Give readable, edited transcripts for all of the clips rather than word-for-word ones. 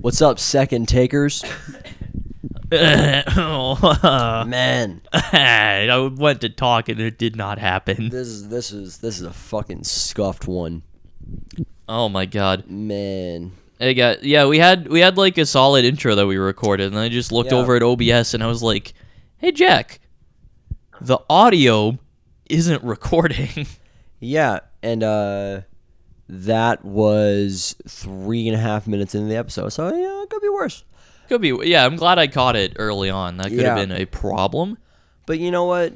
What's up, second takers? Man, I went to talk and it did not happen. this is a fucking scuffed one. Oh my god, Man. we had like a solid intro that we recorded, and I just looked over at OBS and I was like, "Hey Jack, the audio isn't recording." Yeah, and that was 3.5 minutes into the episode, so yeah, it could be worse. Could be. Yeah, I'm glad I caught it early on. That could have been a problem. But you know what,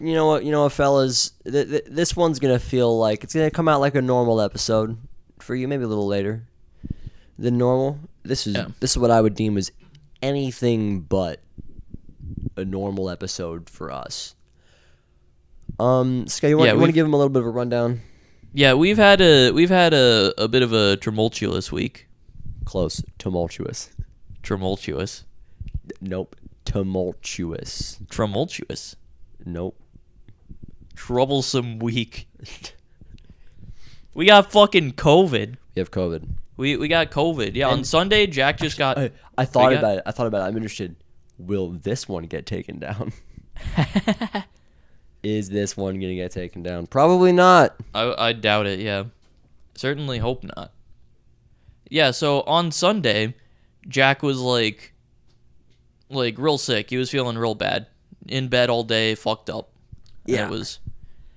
fellas, this one's gonna feel like it's gonna come out like a normal episode for you, maybe a little later than normal. This is what I would deem as anything but a normal episode for us. Sky, you want to give him a little bit of a rundown? Yeah, we've had a bit of a tumultuous week. Close. Tumultuous. Tumultuous. Nope. Tumultuous. Tumultuous. Nope. Troublesome week. We got fucking COVID. We have COVID. We got COVID. Yeah, on Sunday, Jack just got... I thought about it. I'm interested. Will this one get taken down? Is this one going to get taken down? Probably not. I doubt it, yeah. Certainly hope not. Yeah, so on Sunday, Jack was like real sick. He was feeling real bad. In bed all day, fucked up. Yeah. It was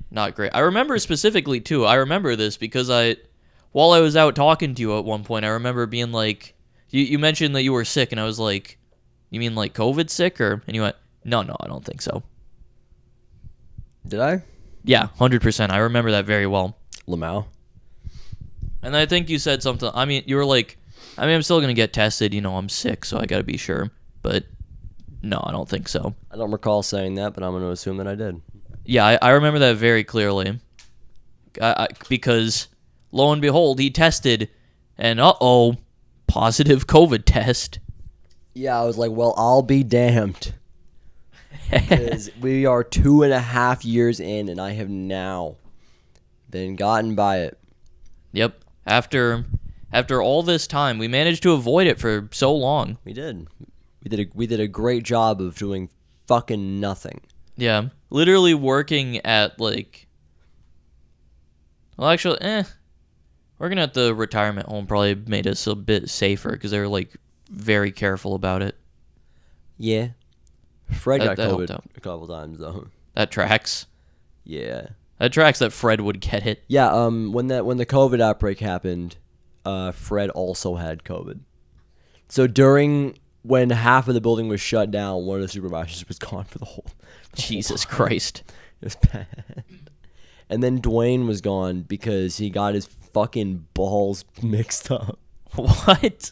not great. I remember specifically, too. I remember this because while I was out talking to you at one point, I remember being like, you mentioned that you were sick, and I was like, you mean like COVID sick? And you went, no, I don't think so. Did I? Yeah, 100%. I remember that very well. Lamau. And I think you said something. I mean, you were like, I'm still going to get tested. I'm sick, so I got to be sure. But no, I don't think so. I don't recall saying that, but I'm going to assume that I did. Yeah, I remember that very clearly. Because, lo and behold, he tested, and positive COVID test. Yeah, I was like, well, I'll be damned. Because we are 2.5 years in, and I have now been gotten by it. Yep. After all this time, we managed to avoid it for so long. We did. We did a great job of doing fucking nothing. Yeah. Literally working at, working at the retirement home probably made us a bit safer because they were, very careful about it. Yeah. Fred got COVID helped a couple times, though. That tracks. Yeah. That tracks that Fred would get it. Yeah, when the COVID outbreak happened, Fred also had COVID. So when half of the building was shut down, one of the supervisors was gone for the whole Jesus Christ. It was bad. And then Dwayne was gone because he got his fucking balls mixed up. What?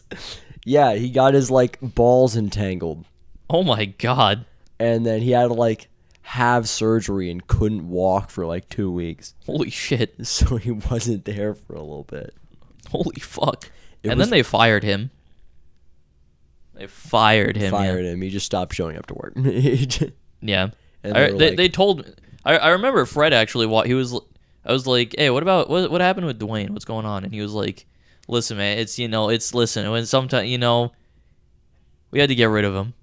Yeah, he got his, balls entangled. Oh my god. And then he had to, have surgery and couldn't walk for, 2 weeks. Holy shit. So he wasn't there for a little bit. Holy fuck. Then they fired him. They fired him. Him. He just stopped showing up to work. Yeah. And they told me. I remember Fred actually. I was like, hey, what happened with Dwayne? What's going on? And he was like, listen, man, listen. When sometimes we had to get rid of him.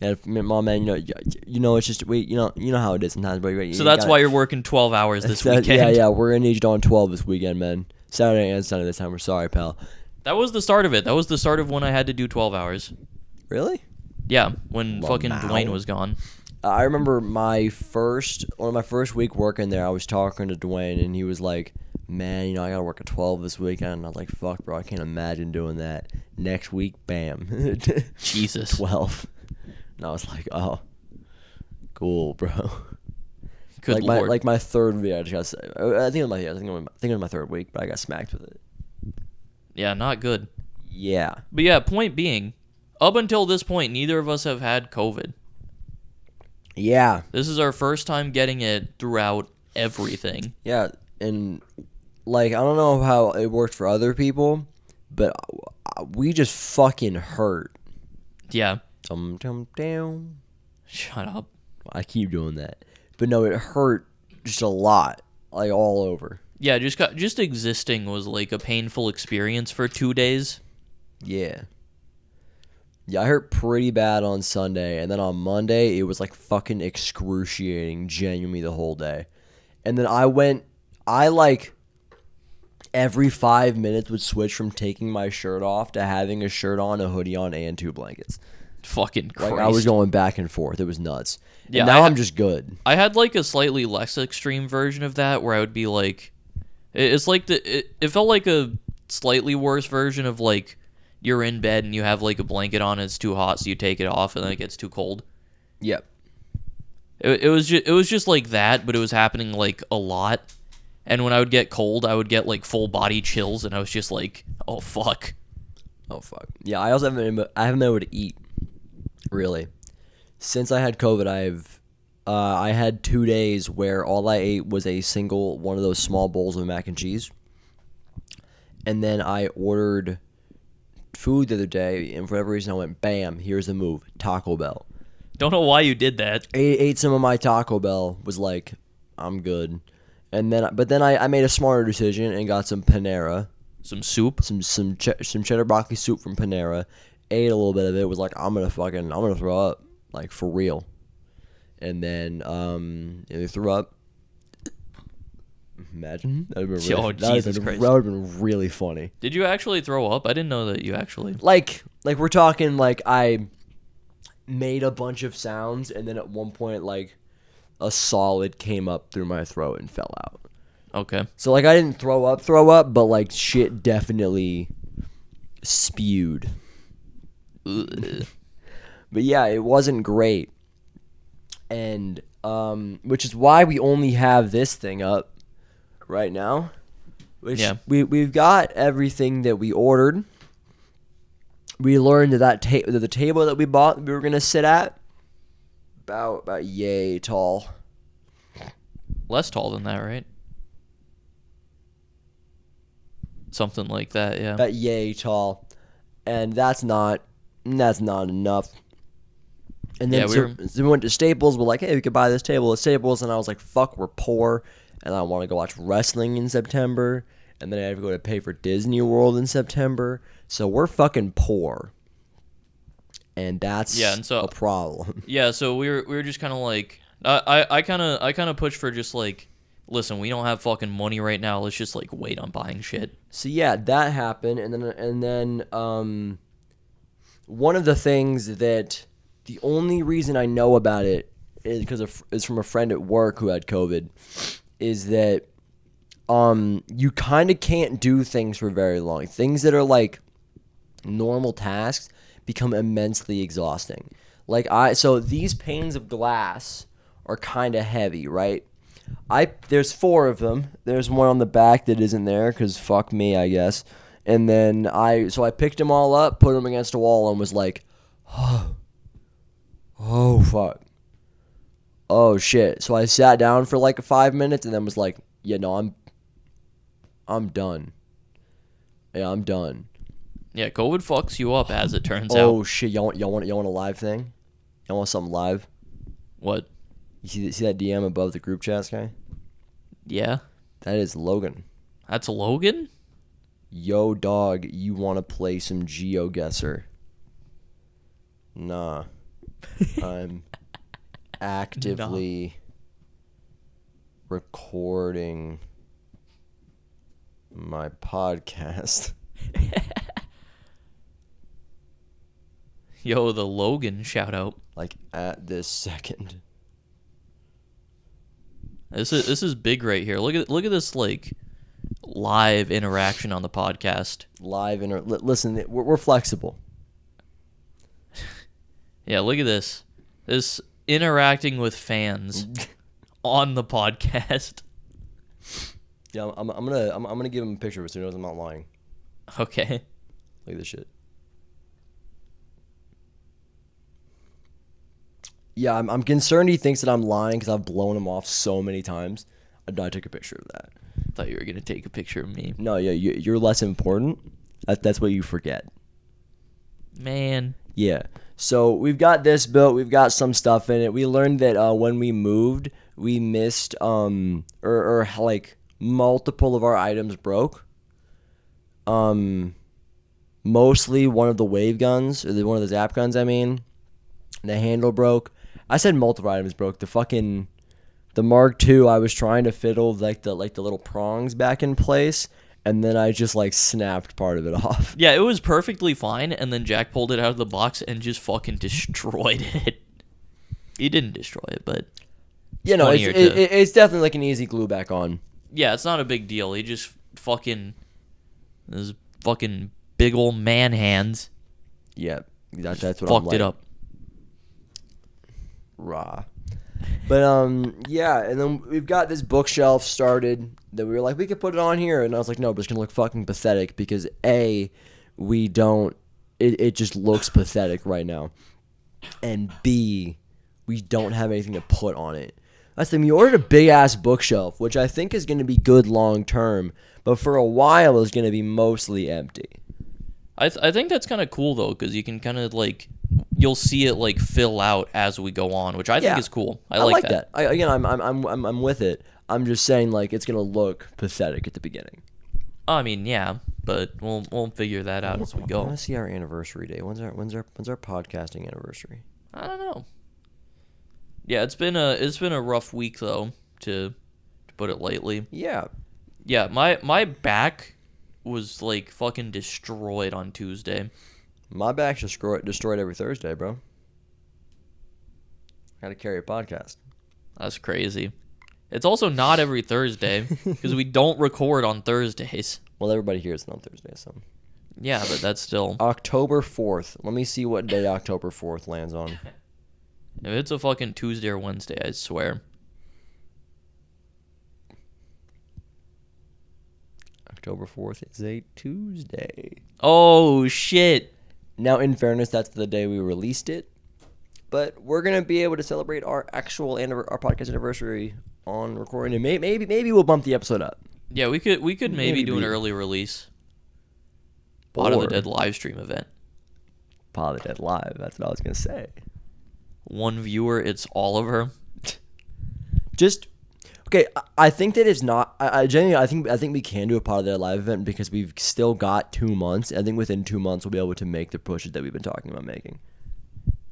Yeah, Mom, man, it's just you know how it is sometimes. But so that's why you're working 12 hours this weekend. Yeah, we're gonna need you on 12 this weekend, man. Saturday and Sunday this time. We're sorry, pal. That was the start of it. That was the start of when I had to do 12 hours. Really? Yeah, when fucking Dwayne was gone. I remember one of my first week working there. I was talking to Dwayne, and he was like, man, I gotta work at 12 this weekend. And I was like, fuck, bro, I can't imagine doing that. Next week, bam. Jesus. 12. And I was like, oh, cool, bro. Good Lord. My third week, I think it was my third week, but I got smacked with it. Yeah, not good. Yeah. But yeah, point being, up until this point, neither of us have had COVID. Yeah. This is our first time getting it throughout everything. Yeah, and I don't know how it worked for other people, but we just fucking hurt. Yeah. Down. Shut up. I keep doing that. But no, it hurt just a lot, all over. Yeah, just existing was a painful experience for 2 days. Yeah. Yeah, I hurt pretty bad on Sunday, and then on Monday it was like fucking excruciating, genuinely the whole day. And then I like every 5 minutes would switch from taking my shirt off to having a shirt on, a hoodie on, and 2 blankets. Fucking Christ. Like I was going back and forth. It was nuts. Yeah, and now I'm just good. I had like a slightly less extreme version of that where I would be like, it's like it felt like a slightly worse version of like you're in bed and you have like a blanket on and it's too hot, so you take it off and then it gets too cold. Yep. It was just like that, but it was happening like a lot. And when I would get cold, I would get like full body chills, and I was just like, "Oh fuck." Oh fuck. Yeah, I also haven't been able to eat really since I had COVID. I had 2 days where all I ate was a single one of those small bowls of mac and cheese, and then I ordered food the other day, and for whatever reason I went, bam, here's the move, Taco Bell. Don't know why you did that. Ate some of my Taco Bell, was like, I'm good. And then I made a smarter decision and got some Panera, Some soup. some cheddar broccoli soup from Panera. Ate a little bit of it. Was like, I'm gonna throw up, like for real. And then they threw up. Imagine that would have been really funny. Did you actually throw up? I didn't know that you actually. Like we're talking like I made a bunch of sounds, and then at one point like a solid came up through my throat and fell out. Okay. So like I didn't throw up, but like shit definitely spewed. Ugh. But yeah, it wasn't great. And which is why we only have this thing up right now. Which we've got everything that we ordered. We learned that the table that we bought we were gonna sit at about yay tall. Less tall than that, right? Something like that, yeah. About yay tall, and that's not enough. And then so we went to Staples. We're like, hey, we could buy this table at Staples, and I was like, fuck, we're poor, and I want to go watch wrestling in September, and then I have to go to pay for Disney World in September, so we're fucking poor. And that's a problem. Yeah, so we were just kind of like, I kind of pushed for just like, listen, we don't have fucking money right now. Let's just like wait on buying shit. So yeah, that happened, and then one of the things that the only reason I know about it is because it's from a friend at work who had COVID, is that you kind of can't do things for very long. Things that are like normal tasks become immensely exhausting. So these panes of glass are kind of heavy, right? There's 4 of them. There's one on the back that isn't there because fuck me, I guess. And then I picked them all up, put them against a wall, and was like, oh fuck, oh shit. So I sat down for like 5 minutes and then was like, yeah, no, I'm done. Yeah, I'm done. Yeah, COVID fucks you up, as it turns out. Oh shit, y'all want a live thing? Y'all want something live? What? You see that DM above the group chat, guy? Yeah. That is Logan. That's Logan? Yo, dog, you want to play some GeoGuessr? Nah. I'm actively recording my podcast. Yo, the Logan shout out. Like at this second. This is big right here. Look at this like live interaction on the podcast. Listen, we're flexible. Yeah, look at this. This interacting with fans on the podcast. Yeah, I'm gonna give him a picture of it so he knows I'm not lying. Okay. Look at this shit. Yeah, I'm concerned he thinks that I'm lying because I've blown him off so many times. I took a picture of that. I thought you were gonna take a picture of me. No, yeah, you're less important. That's what you forget. Man. Yeah. So we've got this built. We've got some stuff in it. We learned that when we moved, we missed or like multiple of our items broke. Multiple mostly one of the wave guns, or one of the zap guns, I mean. The handle broke. I said multiple items broke. The Mark II, I was trying to fiddle the little prongs back in place, and then I just snapped part of it off. Yeah, it was perfectly fine, and then Jack pulled it out of the box and just fucking destroyed it. He didn't destroy it, but it's definitely an easy glue back on. Yeah, it's not a big deal. He just his fucking big old man hands. Yeah, that's what fucked it up. Rah. But yeah, and then we've got this bookshelf started that we were like, we could put it on here, and I was like, no, but it's gonna look fucking pathetic because we don't. It just looks pathetic right now, and B, we don't have anything to put on it. That's the thing. We ordered a big ass bookshelf, which I think is gonna be good long term, but for a while is gonna be mostly empty. I think that's kind of cool though, because you can kind of you'll see it fill out as we go on, which I think is cool. I like that. I'm with it. I'm just saying it's gonna look pathetic at the beginning. I mean, yeah, but we'll figure that out as we go. I want to see our anniversary day. When's our podcasting anniversary? I don't know. Yeah, it's been a rough week though, to put it lightly. Yeah. Yeah, my back was fucking destroyed on Tuesday. My back's destroyed every Thursday, bro. Gotta carry a podcast. That's crazy. It's also not every Thursday because we don't record on Thursdays. Well, everybody hears it on Thursday, so. Yeah, but that's still October 4th. Let me see what day October 4th lands on. If it's a fucking Tuesday or Wednesday, I swear. October 4th is a Tuesday. Oh, shit. Now, in fairness, that's the day we released it. But we're going to be able to celebrate our actual our podcast anniversary on recording. And maybe we'll bump the episode up. Yeah, we could maybe do an early release. Pot of the Dead live stream event. Pot of the Dead live. That's what I was going to say. One viewer, it's Oliver. Okay, I think that it's not. I genuinely, I think we can do a Pot of the Dead live event because we've still got 2 months. I think within 2 months we'll be able to make the pushes that we've been talking about making.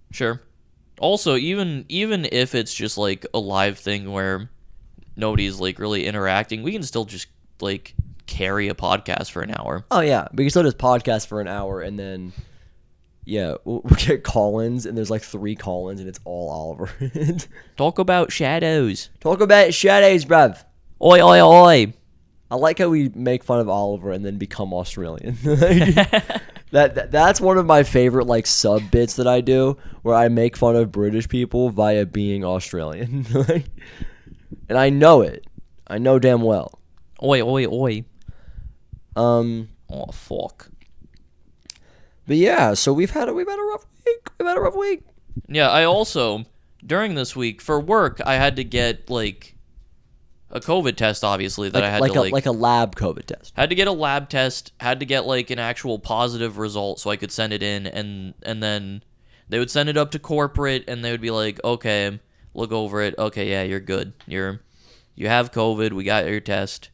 Sure. Also, even if it's just a live thing where nobody's really interacting, we can still just carry a podcast for an hour. Oh yeah, we can still just podcast for an hour and then we'll get call-ins and there's 3 call-ins and it's all Oliver. Talk about shadows. Talk about shadows, bruv. Oi, oi, oi. I like how we make fun of Oliver and then become Australian. That's one of my favorite sub bits that I do, where I make fun of British people via being Australian. And I know it. I know damn well. Oi, oi, oi. Oh fuck. But yeah, so we've had a rough week. We've had a rough week. Yeah, I also during this week for work I had to get a COVID test, obviously, that I had to a lab COVID test. Had to get a lab test, had to get an actual positive result so I could send it in, and then they would send it up to corporate and they would be like, okay, look over it. Okay, yeah, you're good. You have COVID. We got your test.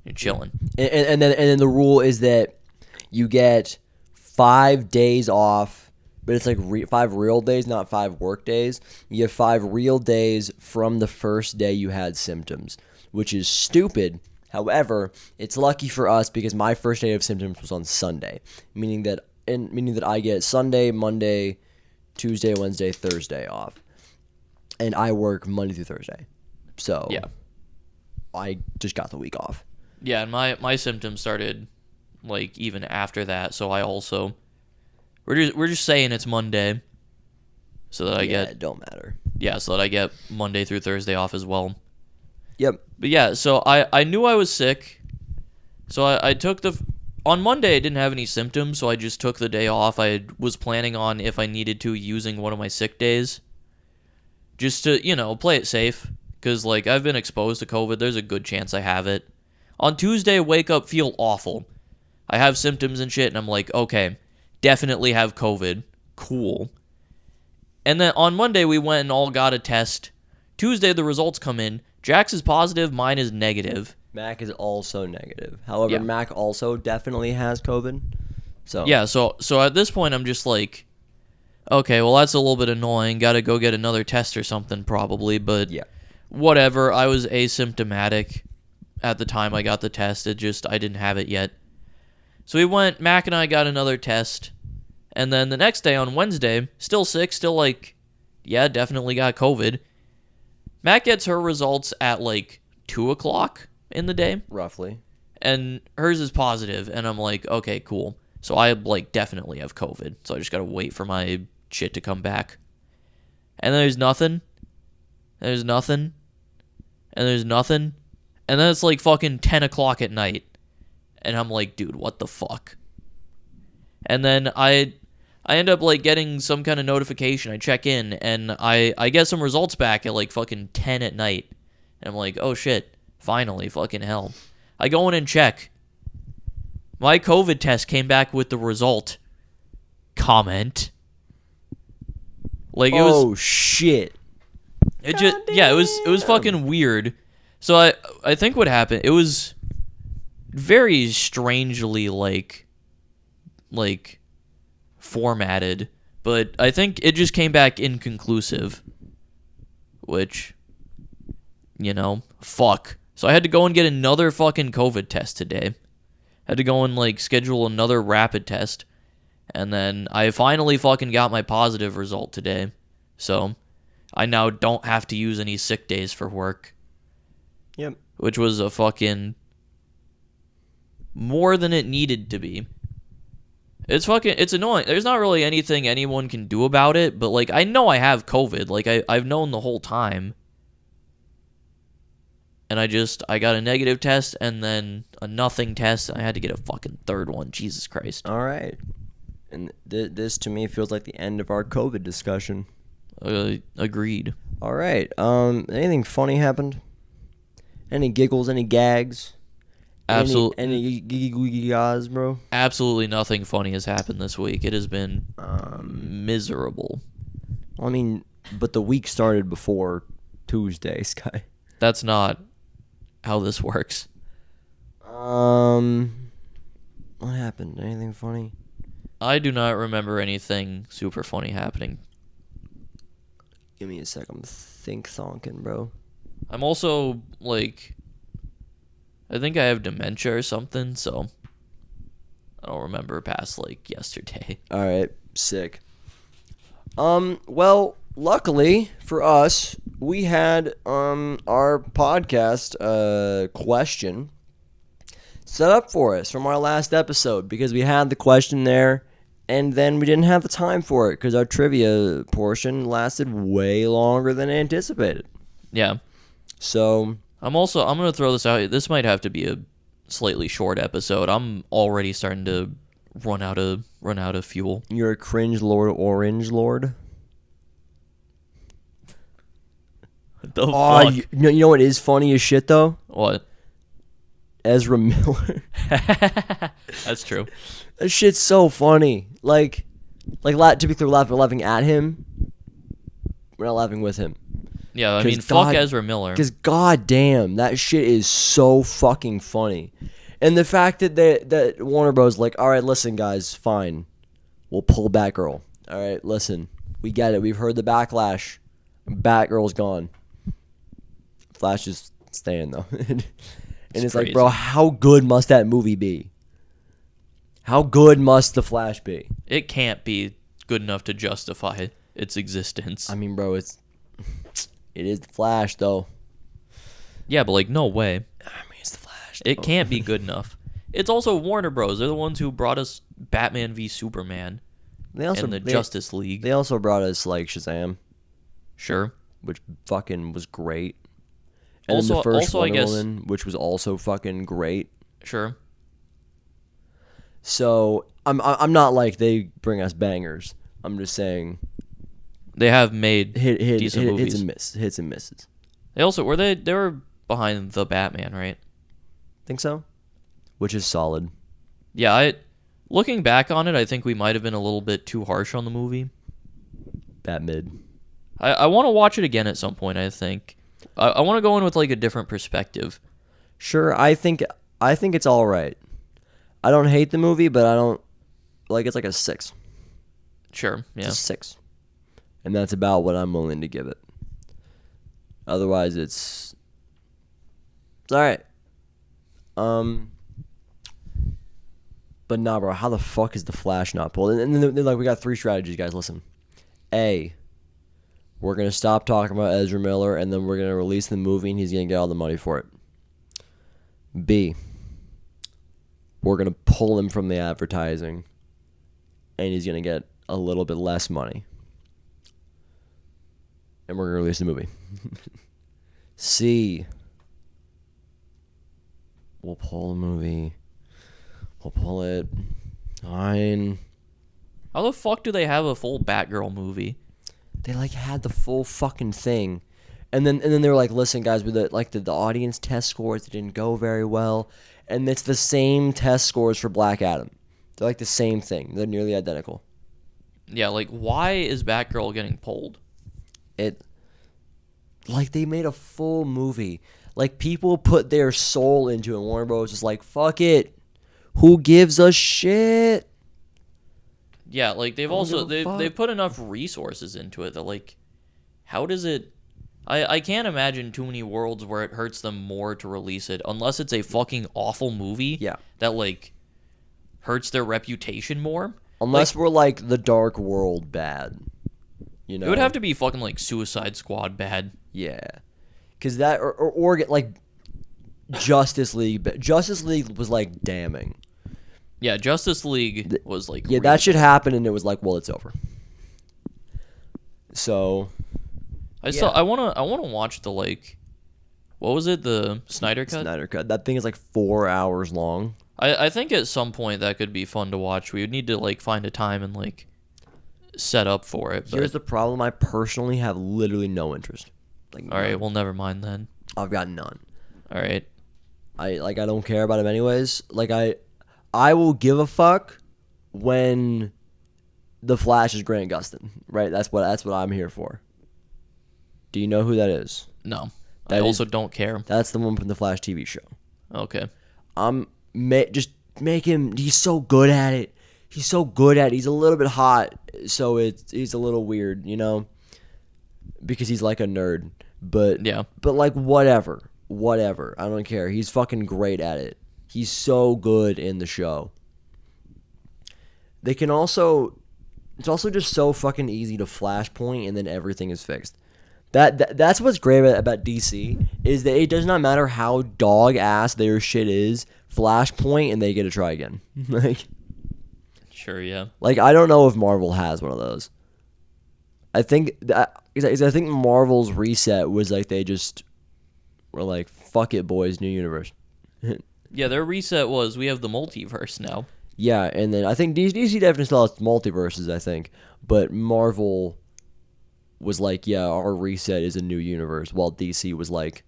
You're chilling. And then the rule is that you get 5 days off, but it's 5 real days, not 5 work days. You get 5 real days from the first day you had symptoms, which is stupid. However, it's lucky for us because my first day of symptoms was on Sunday, meaning that I get Sunday, Monday, Tuesday, Wednesday, Thursday off, and I work Monday through Thursday. So yeah, I just got the week off. Yeah, and my symptoms started even after that, so I also we're just saying it's Monday, so that it don't matter. Yeah, so that I get Monday through Thursday off as well. Yep. But yeah, so I knew I was sick, so I took on Monday I didn't have any symptoms, so I just took the day off. I was planning on, if I needed to, using one of my sick days, just to play it safe, because I've been exposed to COVID. There's a good chance I have it. On Tuesday, wake up, feel awful. I have symptoms and shit, and I'm like, okay, definitely have COVID. Cool. And then on Monday, we went and all got a test. Tuesday, the results come in. Jack's is positive, mine is negative. Mac is also negative. However, yeah. Mac also definitely has COVID. So yeah, so at this point I'm just like, okay, well that's a little bit annoying. Got to go get another test or something probably, but yeah. whatever. I was asymptomatic at the time I got the test. I didn't have it yet. So Mac and I got another test, and then the next day on Wednesday, still sick, still like, yeah, definitely got COVID. Mac gets her results at like 2 o'clock in the day. Roughly. And hers is positive, and I'm like, okay, cool. So I like definitely have COVID. So I just gotta wait for my shit to come back. And then there's nothing. There's nothing. And there's nothing. And then it's like fucking 10 o'clock at night. And I'm like, dude, what the fuck? And then I end up like getting some kind of notification. I check in and I get some results back at like fucking 10 at night. And I'm like, oh shit, finally, fucking hell. I go in and check. My COVID test came back with the result. Comment. Like it was. Oh shit. It just yeah, it was fucking weird. So I think what happened, it was very strangely like formatted, but I think it just came back inconclusive, which, you know, fuck. So I had to go and get another fucking COVID test today. Had to go and like schedule another rapid test, and then I finally fucking got my positive result today. So I now don't have to use any sick days for work. Yep. Which was a fucking more than it needed to be. It's annoying. There's not really anything anyone can do about it, but like I know I have COVID. Like I've known the whole time. And I got a negative test and then a nothing test. And I had to get a fucking third one. Jesus Christ. All right. And this to me feels like the end of our COVID discussion. Agreed. All right. Anything funny happened? Any giggles? Any gags? Absolutely. Any giggles, bro? Absolutely nothing funny has happened this week. It has been miserable. I mean, but the week started before Tuesday, Sky. That's not how this works. What happened? Anything funny? I do not remember anything super funny happening. Give me a sec. I'm thonking, bro. I'm also, like, I think I have dementia or something, so I don't remember past, like, yesterday. All right. Sick. Well, luckily for us, we had our podcast question set up for us from our last episode because we had the question there and then we didn't have the time for it because our trivia portion lasted way longer than anticipated. Yeah. So I'm going to throw this out. This might have to be a slightly short episode. I'm already starting to run out of fuel. You're a cringe lord, orange lord. What the fuck? You know what is funny as shit though? What? Ezra Miller. That's true. That shit's so funny. Like typically we're laughing at him. We're not laughing with him. Yeah, I mean, fuck Ezra Miller. Because goddamn, that shit is so fucking funny. And the fact that Warner Bros. Like, all right, listen, guys, fine. We'll pull Batgirl. All right, listen. We get it. We've heard the backlash. Batgirl's gone. Flash is staying, though. And it's crazy. like, bro, how good must that movie be? How good must The Flash be? It can't be good enough to justify its existence. I mean, bro, it is The Flash, though. Yeah, but, like, no way. I mean, it's The Flash, though. It can't be good enough. It's also Warner Bros. They're the ones who brought us Batman v Superman and the Justice League. They also brought us, like, Shazam. Sure. Which fucking was great. And Also, then the first I Wonder guess, Woman, which was also fucking great. Sure. So I'm not like they bring us bangers. I'm just saying they have made decent movies. Hits and misses. They also they were behind the Batman, right? Think so? Which is solid. Yeah, looking back on it, I think we might have been a little bit too harsh on the movie. Batmid. I want to watch it again at some point, I think. I want to go in with like a different perspective. Sure, I think it's all right. I don't hate the movie, but it's like a 6. Sure, yeah. It's a 6. And that's about what I'm willing to give it. Otherwise, it's all right. But nah, bro, how the fuck is the Flash not pulled? And then like, we got 3 strategies, guys. Listen. A, we're going to stop talking about Ezra Miller, and then we're going to release the movie, and he's going to get all the money for it. B, we're going to pull him from the advertising, and he's going to get a little bit less money. And we're going to release the movie. C, we'll pull the movie. We'll pull it. Fine. How the fuck do they have a full Batgirl movie? They like had the full fucking thing. And then they were like, listen, guys, with the audience test scores, it didn't go very well. And it's the same test scores for Black Adam. They're like the same thing. They're nearly identical. Yeah, like, why is Batgirl getting pulled? Like, they made a full movie. Like, people put their soul into it. And Warner Bros. Is like, fuck it. Who gives a shit? Yeah, like, they've put enough resources into it that, like, how does it... I can't imagine too many worlds where it hurts them more to release it, unless it's a fucking awful movie that, like, hurts their reputation more. Unless we're, like, the Dark World bad. You know? It would have to be fucking, like, Suicide Squad bad. Yeah. Because that... Or get, like, Justice League... Justice League was, like, damning. Yeah, Justice League was, like... Yeah, that should happen, and it was like, well, it's over. So... I want to watch the, like... What was it? The Snyder Cut? Snyder Cut. That thing is, like, 4 hours long. I think at some point that could be fun to watch. We would need to, like, find a time and, like, set up for it. Here's the problem. I personally have literally no interest. Like, all right, well, never mind then. I've got none. All right. I don't care about him anyways. Like, I will give a fuck when the Flash is Grant Gustin, right? That's what I'm here for. Do you know who that is? No. I also don't care. That's the one from the Flash TV show. Okay. Just make him. He's so good at it. He's so good at it. He's a little bit hot, so he's a little weird, you know, because he's like a nerd. But yeah. But like whatever. I don't care. He's fucking great at it. He's so good in the show. It's also just so fucking easy to flashpoint, and then everything is fixed. That's what's great about DC, is that it does not matter how dog ass their shit is, flashpoint and they get to try again. Like, sure, yeah. Like, I don't know if Marvel has one of those. I think Marvel's reset was like they just were like, fuck it, boys, new universe. Yeah, their reset was, we have the multiverse now. Yeah, and then I think DC definitely still has multiverses, I think. But Marvel was like, yeah, our reset is a new universe, while DC was like,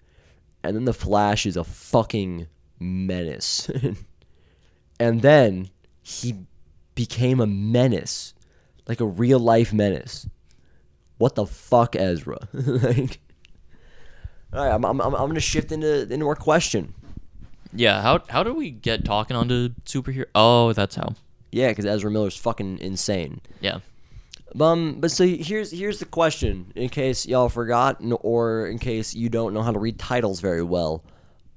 and then the Flash is a fucking menace. And then he became a menace. Like a real-life menace. What the fuck, Ezra? Like, all right, I'm going to shift into our question. Yeah, how do we get talking onto superhero? Oh, that's how. Yeah, because Ezra Miller's fucking insane. Yeah. But so here's the question, in case y'all forgot, or in case you don't know how to read titles very well.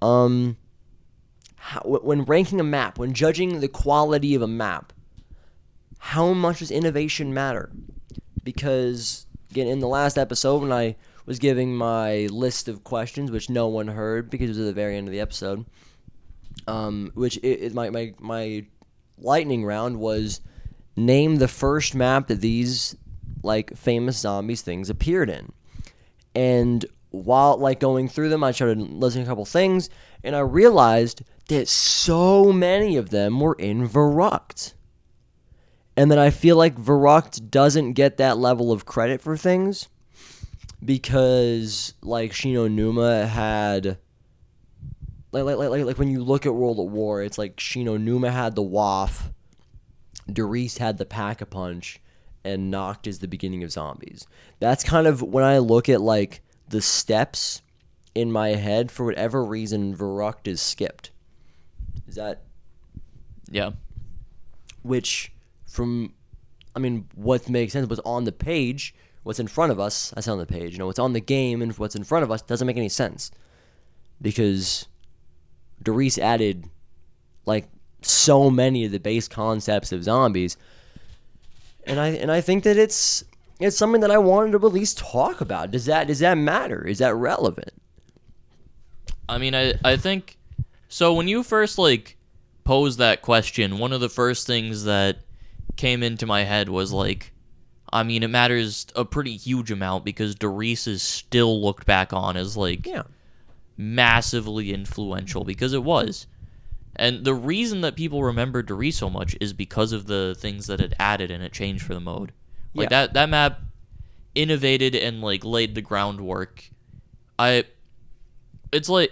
When ranking a map, when judging the quality of a map, how much does innovation matter? Because, again, in the last episode, when I was giving my list of questions, which no one heard because it was at the very end of the episode, which is my lightning round was, name the first map that these, like, famous zombies things appeared in. And while, like, going through them, I started listening to a couple things, and I realized that so many of them were in Verrucht. And that I feel like Verrucht doesn't get that level of credit for things, because, like, Shino Numa had... Like when you look at World at War, it's like Shino Numa had the Waff, Derice had the Pack-a-Punch, and Noct is the beginning of zombies. That's kind of when I look at, like, the steps in my head, for whatever reason, Verrucht is skipped. Is that... Yeah. Which, what makes sense, what's on the page, what's in front of us, I say on the page, what's on the game and what's in front of us doesn't make any sense. Because Doris added, like, so many of the base concepts of zombies. And I think that it's something that I wanted to at least talk about. Does that matter? Is that relevant? I mean, I think so. When you first like posed that question, one of the first things that came into my head was like, I mean, it matters a pretty huge amount because Doris is still looked back on as like massively influential because it was. And the reason that people remember Doris so much is because of the things that it added and it changed for the mode. Like that map innovated and like laid the groundwork. It's like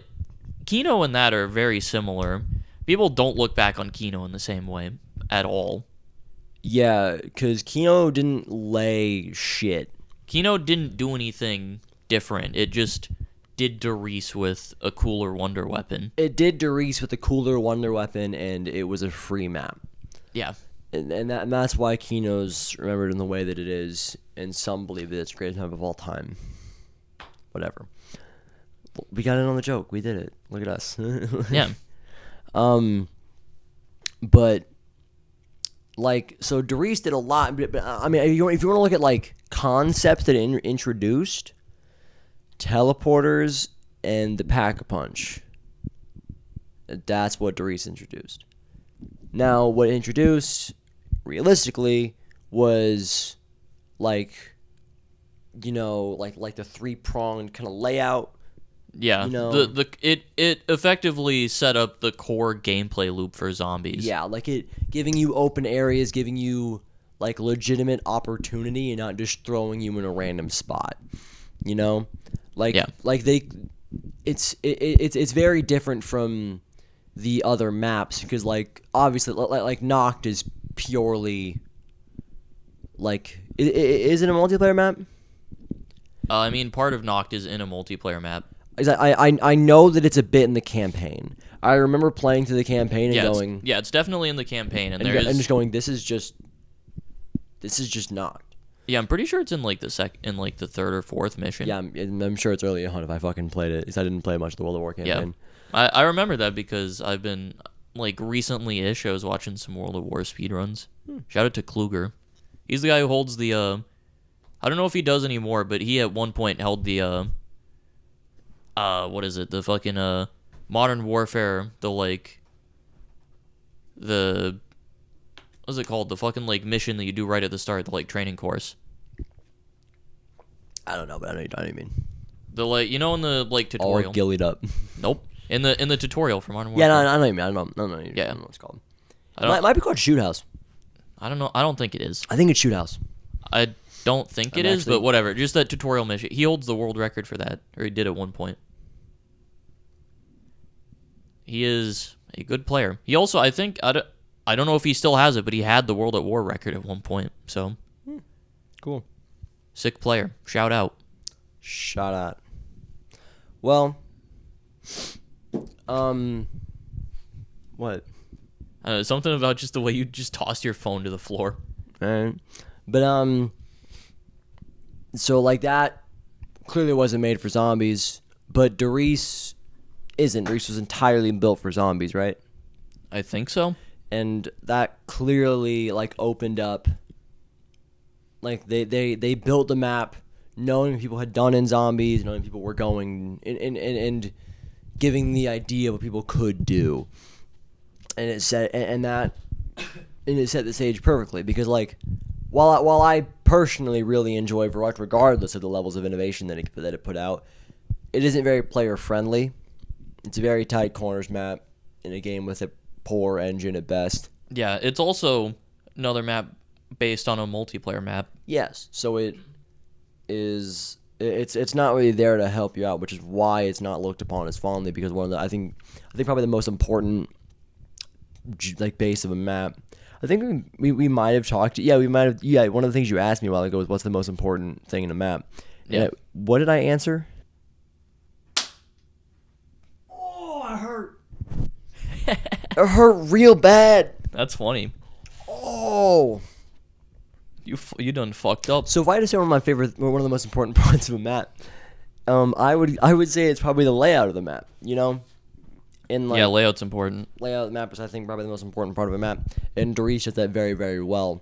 Kino and that are very similar. People don't look back on Kino in the same way at all. Yeah, because Kino didn't lay shit. Kino didn't do anything different. It just did Doris with a cooler wonder weapon. It did Doris with a cooler wonder weapon, and it was a free map. Yeah. And that's why Kino's remembered in the way that it is, and some believe that it's the greatest map of all time. Whatever. We got in on the joke. We did it. Look at us. Yeah. But like, so Doris did a lot. But I mean, if you want to look at like concepts that it introduced, teleporters and the pack-a-punch. That's what Doris introduced. Now, what it introduced, realistically, was like, like the three-pronged kind of layout. Yeah, it effectively set up the core gameplay loop for zombies. Yeah, like it giving you open areas, giving you like legitimate opportunity, and not just throwing you in a random spot. Like it's very different from the other maps because like obviously like Noct is purely like is it a multiplayer map? I mean, part of Noct is in a multiplayer map. I know that it's a bit in the campaign. I remember playing through the campaign and going... it's definitely in the campaign. And just going, this is just Noct. Yeah, I'm pretty sure it's in like the third or fourth mission. Yeah, I'm sure it's early on if I fucking played it, because I didn't play much of the World of War campaign. Yeah, I remember that because I've been, like, recently-ish, I was watching some World of War speedruns. Shout out to Kluger. He's the guy who holds the, I don't know if he does anymore, but he at one point held the, what is it? The fucking, Modern Warfare, what's it called? The fucking, like, mission that you do right at the start, the, like, training course. I don't know, but I know what you mean. The, like, in the, like, tutorial. All gillied up. Nope. In the tutorial for Modern Warfare. Yeah, I know what you mean. I don't know what it's called. It might be called Shoot House. I don't know. I don't think it is. I think it's Shoot House. I don't think it is, but whatever. Just that tutorial mission. He holds the world record for that, or he did at one point. He is a good player. He also, I think, I don't know if he still has it, but he had the World at War record at one point. So, cool. Sick player. Shout out. Shout out. Well, what? Something about just the way you just tossed your phone to the floor. All right. But, so like that clearly wasn't made for zombies, but Doris isn't. Doris was entirely built for zombies, right? I think so. And that clearly like opened up, like they built the map knowing people had done in zombies, knowing people were going and giving the idea of what people could do. And it set it set the stage perfectly because like while I personally really enjoy Overwatch regardless of the levels of innovation that it put out, it isn't very player friendly. It's a very tight corners map in a game with a poor engine at best. Yeah, it's also another map based on a multiplayer map. Yes, so it is. It's not really there to help you out, which is why it's not looked upon as fondly. Because one of the I think probably the most important like base of a map. I think we might have talked. Yeah, we might have. Yeah, one of the things you asked me a while ago was what's the most important thing in a map. Yeah. What did I answer? Oh, I hurt. It hurt real bad. That's funny. Oh. You done fucked up. So if I had to say one of the most important parts of a map, I would say it's probably the layout of the map. You know, yeah, layout's important. Layout of the map is, I think, probably the most important part of a map, and Doris does that very, very well.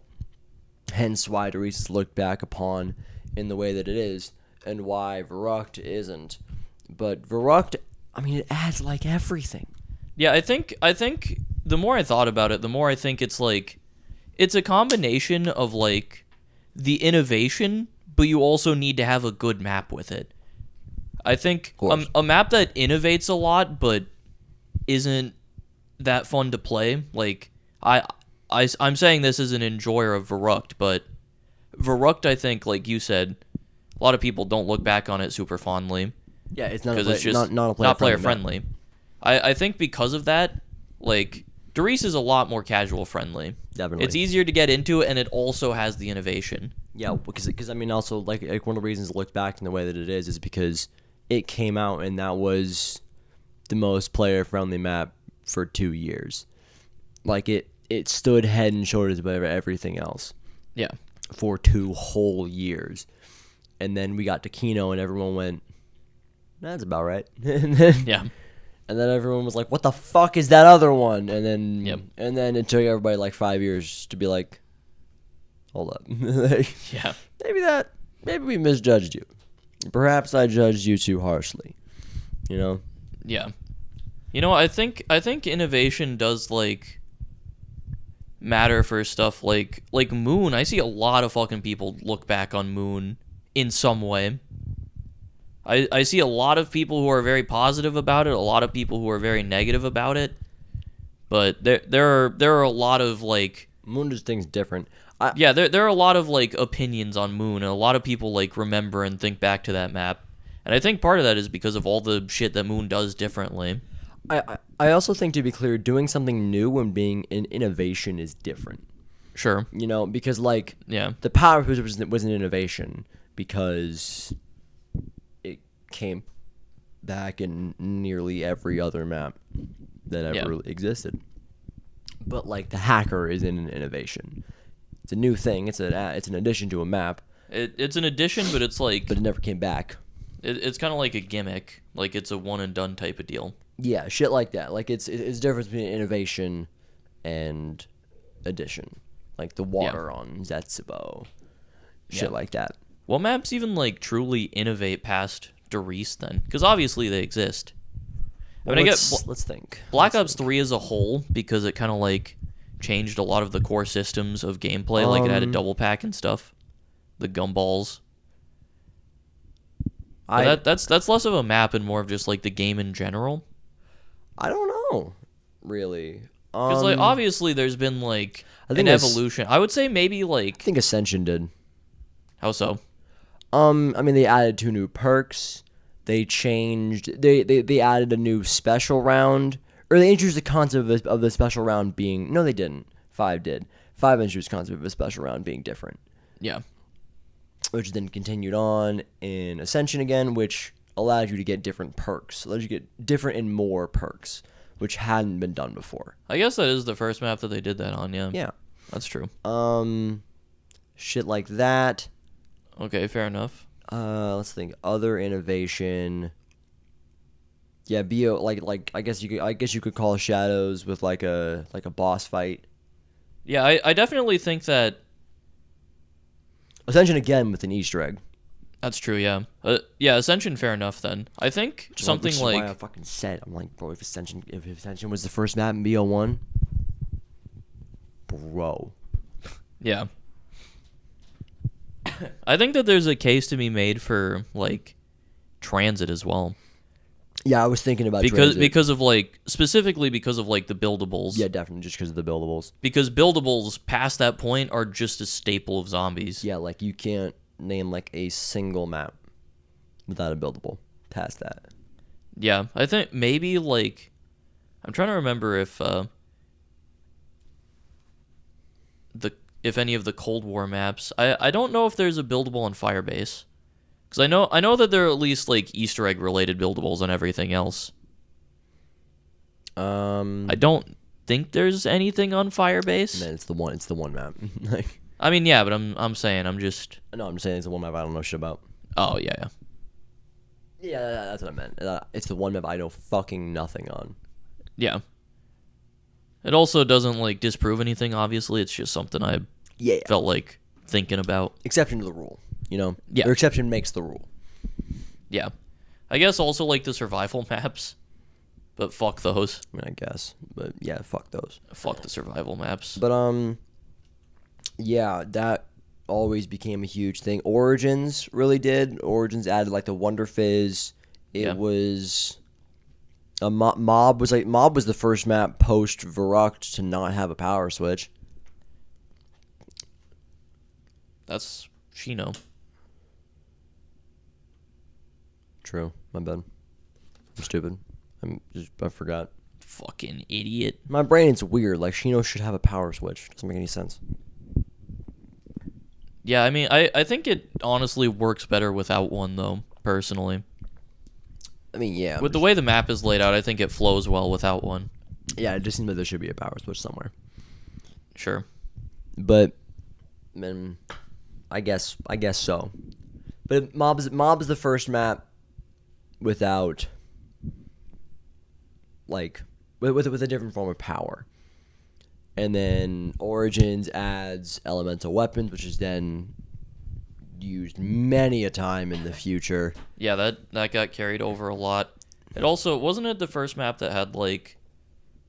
Hence why Doris is looked back upon in the way that it is, and why Verrucht isn't. But Verrucht, I mean, it adds like everything. Yeah, I think the more I thought about it, the more I think it's like it's a combination of like the innovation, but you also need to have a good map with it. I think a map that innovates a lot but isn't that fun to play. Like I'm saying this as an enjoyer of Verrucht, but Verrucht, I think, like you said, a lot of people don't look back on it super fondly. Yeah, it's just not player friendly. I think because of that, like Doris is a lot more casual friendly. Definitely, it's easier to get into, and it also has the innovation. Yeah, because I mean, also like one of the reasons it looked back in the way that it is because it came out and that was the most player friendly map for 2 years. Like it stood head and shoulders above everything else. Yeah, for 2 whole years, and then we got to Kino and everyone went, "That's about right." and then everyone was like, "What the fuck is that other one?" And then it took everybody like 5 years to be like, "Hold up." Yeah. Maybe we misjudged you. Perhaps I judged you too harshly. You know? Yeah. You know, I think innovation does like matter for stuff like Moon. I see a lot of fucking people look back on Moon in some way. I see a lot of people who are very positive about it, a lot of people who are very negative about it. But there are a lot of like Moon does things different. There are a lot of like opinions on Moon, and a lot of people like remember and think back to that map. And I think part of that is because of all the shit that Moon does differently. I also think, to be clear, doing something new and being an innovation is different. Sure. You know, because like the Power Boost was an innovation because it came back in nearly every other map that ever existed. But like the Hacker is an innovation. It's a new thing. It's an addition to a map. It's an addition, but it's like... But it never came back. It's kind of like a gimmick. Like it's a one and done type of deal. Yeah, shit like that. Like it's difference between innovation and addition. Like the water on Zetsubo. Shit like that. What maps even like truly innovate past Doris then? Because obviously they exist. Well, I mean, let's think. Black Ops 3 as a whole, because it kind of like changed a lot of the core systems of gameplay. Like it had a double pack and stuff. The gumballs. That's less of a map and more of just like the game in general. I don't know, really. Because like obviously there's been like an evolution. I would say maybe like I think Ascension did. How so? I mean they added 2 new perks. They changed. They added a new special round, or they introduced the concept of the special round being. No, they didn't. 5 did. 5 introduced the concept of a special round being different. Yeah. Which then continued on in Ascension again, which allowed you to get different perks. Allowed you to get different and more perks, which hadn't been done before. I guess that is the first map that they did that on, yeah. Yeah. That's true. Shit like that. Okay, fair enough. Let's think. Other innovation. Yeah, BO like I guess you could call Shadows with like a boss fight. Yeah, I definitely think that Ascension again with an Easter egg. That's true, yeah. Yeah, Ascension, fair enough then. I think something which is like... why I fucking said, I'm like, bro, if Ascension was the first map in BO1, bro. Yeah. I think that there's a case to be made for, like, Transit as well. Yeah, I was thinking about Transit. Because of, like, specifically because of, like, the buildables. Yeah, definitely, just because of the buildables. Because buildables past that point are just a staple of zombies. Yeah, like, you can't name, like, a single map without a buildable past that. Yeah, I think maybe, like, I'm trying to remember if any of the Cold War maps. I don't know if there's a buildable on Firebase. Because I know that there are at least, like, Easter egg related buildables on everything else. I don't think there's anything on Firebase. Man, it's the one map. I mean, yeah, but I'm saying I'm just. No, I'm just saying it's the one map I don't know shit about. Oh yeah. Yeah, that's what I meant. It's the one map I know fucking nothing on. Yeah. It also doesn't like disprove anything. Obviously, it's just something I felt like thinking about. Exception to the rule, you know. Yeah. Or exception makes the rule. Yeah. I guess also like the survival maps, but fuck those. I mean, I guess, but yeah, fuck those. Fuck the survival maps. But yeah, that always became a huge thing. Origins really did. Origins added like the Wonder Fizz. It was a Mob was the first map post Verruct to not have a power switch. That's Shino. True. My bad. I'm stupid. I forgot. Fucking idiot. My brain's weird. Like Shino should have a power switch. Doesn't make any sense. Yeah, I mean, I think it honestly works better without one, though, personally. I mean, yeah. With the way the map is laid out, I think it flows well without one. Yeah, it just seems like there should be a power switch somewhere. Sure. But, man, I guess so. But Mob is the first map without, like, with a different form of power. And then Origins adds elemental weapons, which is then used many a time in the future. Yeah, that got carried over a lot. It also wasn't it the first map that had like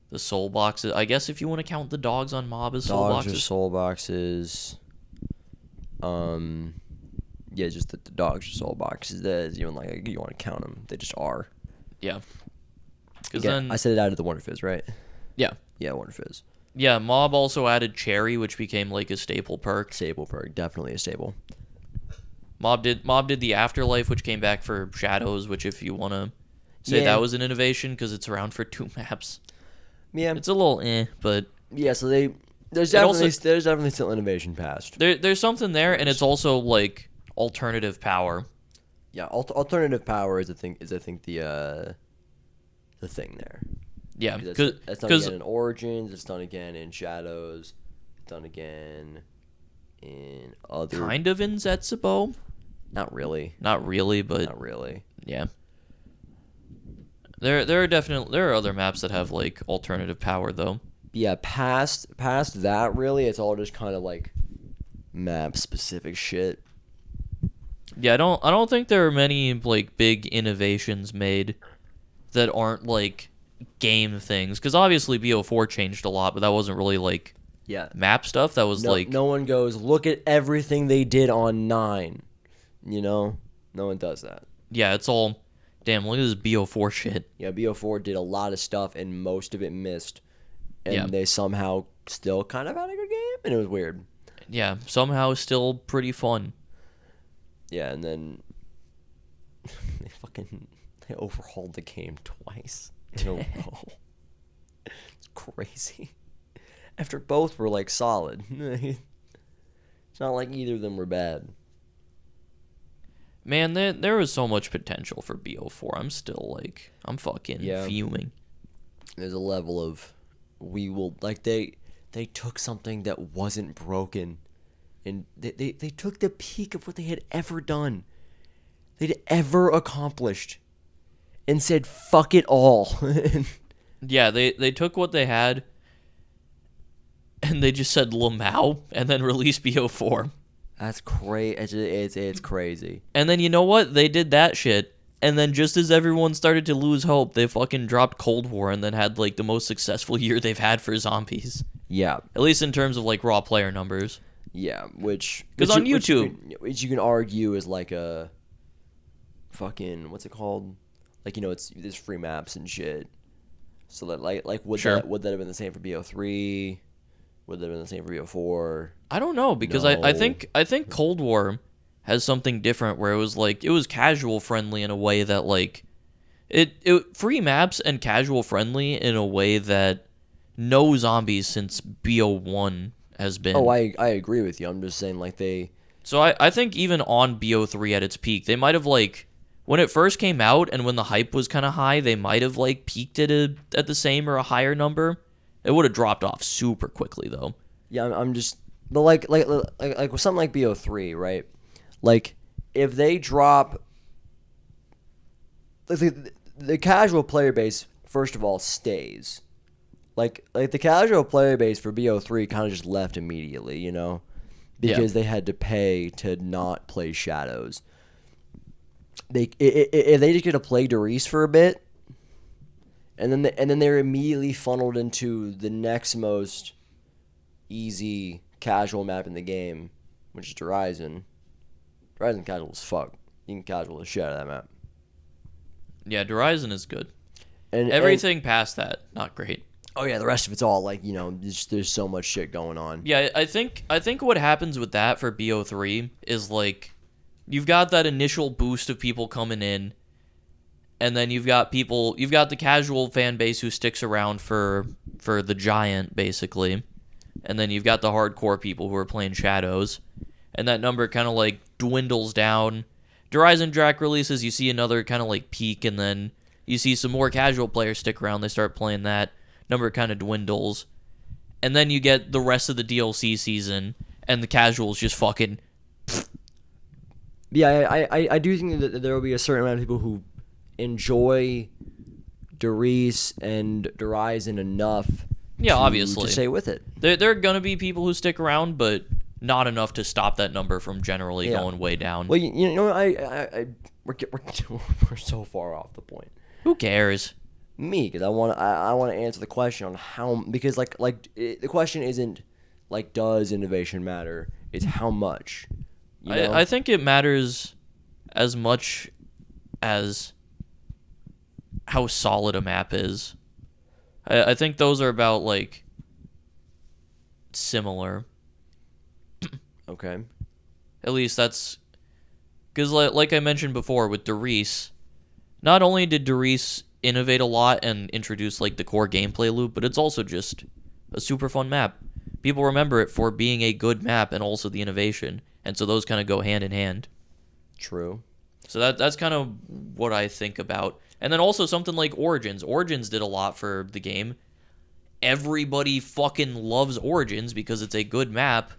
the soul boxes. I guess if you want to count the dogs on Mob as soul boxes. Dogs are soul boxes. Yeah, just the dogs are soul boxes. There's even like you want to count them. They just are. Yeah. Because then I said it out of the Wonder Fizz, right? Yeah. Yeah, Wonder Fizz. Yeah, Mob also added Cherry, which became like a staple perk. Staple perk, definitely a staple. Mob did the Afterlife, which came back for Shadows, which if you want to say that was an innovation because it's around for 2 maps. Yeah. It's a little but yeah, so there's definitely still innovation past. There's something there, and it's also like alternative power. Yeah, alternative power is I think the thing there. Yeah, because it's done again in Origins, it's done again in Shadows, it's done again in other. Kind of in Zetsubo. Not really, but not really. Yeah. There are other maps that have like alternative power though. Yeah, past that really, it's all just kind of like map specific shit. Yeah, I don't think there are many like big innovations made that aren't like game things, because obviously BO4 changed a lot, but that wasn't really like map stuff. That was no one goes look at everything they did on 9, you know, no one does that. Yeah, it's all damn, look at this BO4 shit. Yeah, BO4 did a lot of stuff and most of it missed, and they somehow still kind of had a good game, and it was weird. Yeah, somehow still pretty fun. Yeah, and then they overhauled the game twice in a row. It's crazy. After both were like solid. It's not like either of them were bad. Man, there was so much potential for BO4. I'm still like, I'm fucking fuming. There's a level of they took something that wasn't broken, and they took the peak of what they had ever done, they'd ever accomplished, and said fuck it all. Yeah, they took what they had and they just said Lamau and then released BO4. That's crazy. It's crazy. And then you know what? They did that shit, and then just as everyone started to lose hope, they fucking dropped Cold War and then had like the most successful year they've had for zombies. Yeah. At least in terms of like raw player numbers. Yeah, which on YouTube, which you can argue is like a fucking what's it called? Like, you know, there's free maps and shit. So that like would that have been the same for BO3? Would that have been the same for BO4? I don't know, because no. I think Cold War has something different where it was casual friendly in a way that like it free maps and casual friendly in a way that no zombies since BO1 has been. Oh, I agree with you. I'm just saying like they. So I think even on BO3 at its peak, they might have like when it first came out and when the hype was kind of high, they might have like peaked at the same or a higher number. It would have dropped off super quickly though. Yeah, I'm just but like with something like BO3, right? Like if they drop the casual player base, first of all, stays. Like the casual player base for BO3 kind of just left immediately, you know, because they had to pay to not play Shadows. If they just get to play Darius for a bit, and then they're immediately funneled into the next most easy casual map in the game, which is Horizon. Horizon casual as fuck. You can casual the shit out of that map. Yeah, Horizon is good. And everything past that, not great. Oh yeah, the rest of it's all like, you know, there's so much shit going on. Yeah, I think what happens with that for BO3 is like you've got that initial boost of people coming in, and then you've got the casual fan base who sticks around for the giant basically, and then you've got the hardcore people who are playing Shadows, and that number kind of like dwindles down. Horizon Drac releases, you see another kind of like peak, and then you see some more casual players stick around. They start playing that. Number kind of dwindles. And then you get the rest of the DLC season, and the casuals just fucking... Yeah, I do think that there will be a certain amount of people who enjoy Darius and Horizon enough obviously. to stay with it. There are going to be people who stick around, but not enough to stop that number from generally going way down. Well, you know, we're so far off the point. Who cares? Me, because I want to answer the question on how, because the question isn't like does innovation matter? It's how much. You know? I think it matters as much as how solid a map is. I think those are about like similar. Okay. At least that's because like I mentioned before with Darius, not only did Darius innovate a lot and introduce like the core gameplay loop, but it's also just a super fun map. People remember it for being a good map and also the innovation, and so those kind of go hand in hand. True. So that's kind of what I think about. And then also something like Origins. Origins did a lot for the game. Everybody fucking loves Origins because it's a good map,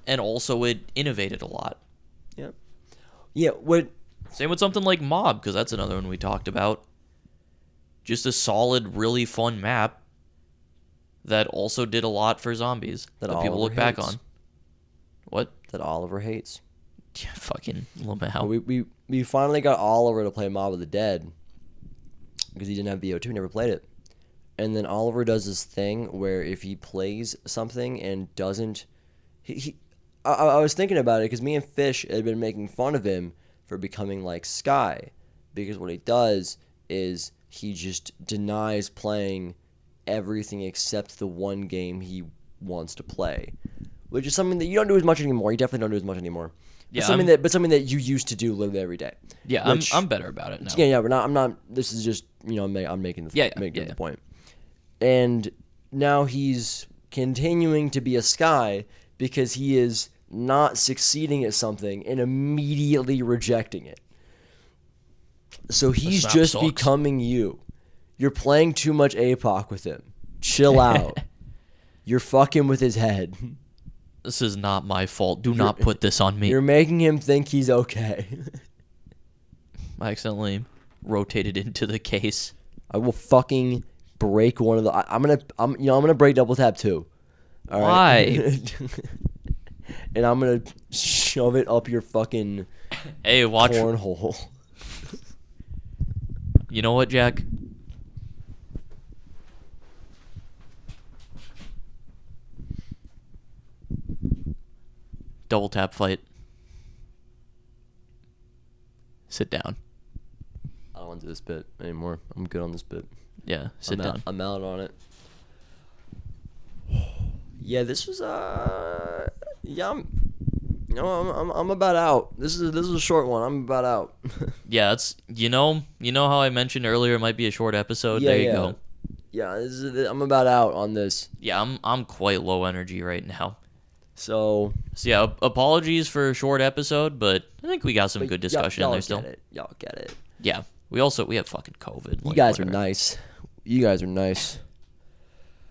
and also it innovated a lot. Yeah. Yeah. Same with something like Mob, because that's another one we talked about. Just a solid, really fun map that also did a lot for zombies that people look back on. What? That Oliver hates. Yeah, fucking Lamau. We finally got Oliver to play Mob of the Dead because he didn't have BO2, never played it. And then Oliver does this thing where if he plays something and doesn't... I was thinking about it because me and Fish had been making fun of him for becoming like Sky, because what he does is he just denies playing everything except the one game he wants to play, which is something that you don't do as much anymore. You definitely don't do as much anymore. Yeah, but something that you used to do literally every day. Yeah, I'm better about it now. Yeah, but I'm not. This is just, you know, I'm making the point. And now he's continuing to be a Sky because he is not succeeding at something and immediately rejecting it. So he's just becoming you. You're playing too much APOC with him. Chill out. You're fucking with his head. This is not my fault. Do not put this on me. You're making him think he's okay. I accidentally rotated into the case. I will fucking break one of the... I'm gonna break double tap too. All right? Why? And I'm gonna shove it up your fucking cornhole. You know what, Jack? Double tap fight. Sit down. I don't want to do this bit anymore. I'm good on this bit. Yeah, sit down. I'm out on it. Yeah, this was I'm about out. This is a short one. I'm about out. Yeah, it's you know how I mentioned earlier it might be a short episode. Yeah, there you go. Yeah, I'm about out on this. Yeah, I'm quite low energy right now. So yeah, apologies for a short episode, but I think we got some good discussion in there still. Y'all get it. Yeah, we have fucking COVID. You guys are nice. You guys are nice.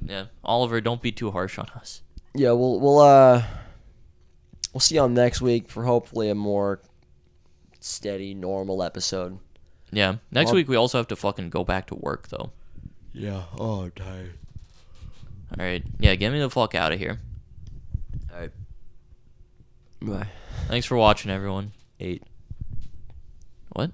Yeah, Oliver, don't be too harsh on us. Yeah, we'll see y'all next week for hopefully a more steady, normal episode. Yeah. Next week we also have to fucking go back to work though. Yeah. Oh, I'm tired. All right. Yeah. Get me the fuck out of here. All right. Bye. Thanks for watching, everyone. 8. What?